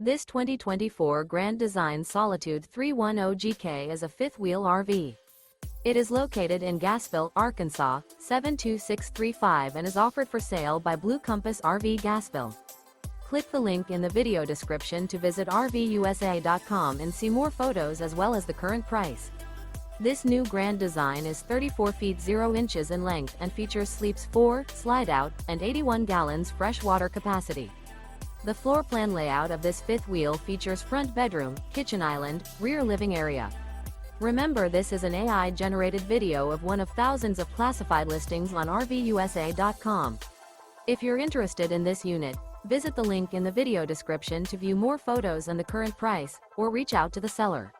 This 2024 Grand Design Solitude 310GK is a fifth-wheel RV. It is located in Gassville, Arkansas, 72635 and is offered for sale by Blue Compass RV Gassville. Click the link in the video description to visit RVUSA.com and see more photos as well as the current price. This new Grand Design is 34 feet 0 inches in length and features sleeps 4, slide-out, and 81 gallons fresh water capacity. The floor plan layout of this fifth wheel features front bedroom, kitchen island, rear living area. Remember, this is an AI-generated video of one of thousands of classified listings on RVUSA.com. If you're interested in this unit, visit the link in the video description to view more photos and the current price, or reach out to the seller.